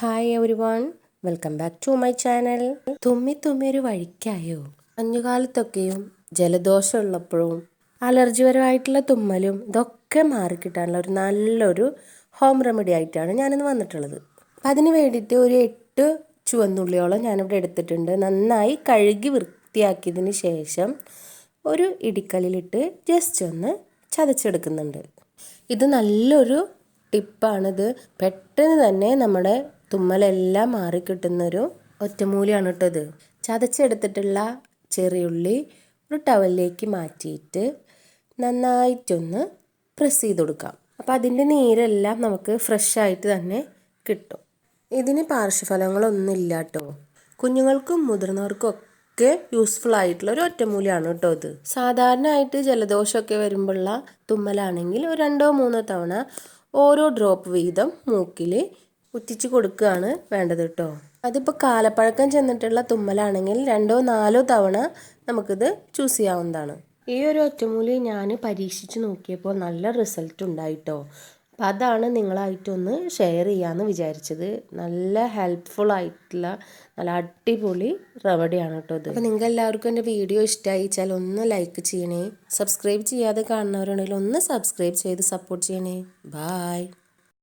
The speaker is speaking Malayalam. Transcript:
Hi everyone, welcome back to my channel. തുമ്മി ഒരു വഴിക്കായോ? മഞ്ഞുകാലത്തൊക്കെയും ജലദോഷം ഉള്ളപ്പോഴും അലർജിപരമായിട്ടുള്ള തുമ്മലും ഇതൊക്കെ മാറിക്കിട്ടാനുള്ള ഒരു നല്ലൊരു ഹോം റെമഡി ആയിട്ടാണ് ഞാനിന്ന് വന്നിട്ടുള്ളത്. അപ്പം അതിന് വേണ്ടിയിട്ട് ഒരു 8 ചുവന്നുള്ളിയോളം ഞാനിവിടെ എടുത്തിട്ടുണ്ട്. നന്നായി കഴുകി വൃത്തിയാക്കിയതിന് ശേഷം ഒരു ഇടിക്കല്ലിലിട്ട് ജസ്റ്റ് ഒന്ന് ചതച്ചെടുക്കുന്നുണ്ട്. ഇത് നല്ലൊരു ടിപ്പാണിത്. പെട്ടെന്ന് തന്നെ നമ്മുടെ തുമ്മലെല്ലാം മാറിക്കിട്ടുന്നൊരു ഒറ്റമൂലിയാണ് കേട്ടോ ഇത്. ചതച്ചെടുത്തിട്ടുള്ള ചെറിയുള്ളി ഒരു ടവലിലേക്ക് മാറ്റിയിട്ട് നന്നായിട്ടൊന്ന് പ്രസ് ചെയ്ത് കൊടുക്കാം. അപ്പോൾ അതിൻ്റെ നീരെല്ലാം നമുക്ക് ഫ്രഷ് ആയിട്ട് തന്നെ കിട്ടും. ഇതിന് പാർശ്വഫലങ്ങളൊന്നും ഇല്ല കേട്ടോ. കുഞ്ഞുങ്ങൾക്കും മുതിർന്നവർക്കും ഒക്കെ യൂസ്ഫുൾ ആയിട്ടുള്ള ഒരു ഒറ്റമൂലിയാണ് കേട്ടോ ഇത്. സാധാരണയായിട്ട് ജലദോഷമൊക്കെ വരുമ്പോഴുള്ള തുമ്മലാണെങ്കിൽ ഒരു 2-3 തവണ ഓരോ ഡ്രോപ്പ് വീതം മൂക്കിൽ ഉറ്റിച്ച് കൊടുക്കുകയാണ് വേണ്ടത് കേട്ടോ. അതിപ്പോൾ കാലപ്പഴക്കം ചെന്നിട്ടുള്ള തുമ്മലാണെങ്കിൽ 2-4 തവണ നമുക്കിത് ചൂസ് ചെയ്യാവുന്നതാണ്. ഈ ഒരു ഒറ്റമൂലി ഞാൻ പരീക്ഷിച്ച് നോക്കിയപ്പോൾ നല്ല റിസൾട്ട് ഉണ്ടായിട്ടോ. അപ്പം അതാണ് നിങ്ങളായിട്ടൊന്ന് ഷെയർ ചെയ്യാമെന്ന് വിചാരിച്ചത്. നല്ല ഹെൽപ്ഫുൾ ആയിട്ടുള്ള നല്ല അടിപൊളി റെമഡിയാണ് കേട്ടോ ഇത്. അപ്പോൾ നിങ്ങൾക്ക് എല്ലാവർക്കും എൻ്റെ വീഡിയോ ഇഷ്ടമായിച്ചാൽ ഒന്ന് ലൈക്ക് ചെയ്യണേ. സബ്സ്ക്രൈബ് ചെയ്യാതെ കാണുന്നവരുണ്ടെങ്കിൽ ഒന്ന് സബ്സ്ക്രൈബ് ചെയ്ത് സപ്പോർട്ട് ചെയ്യണേ. ബായ്.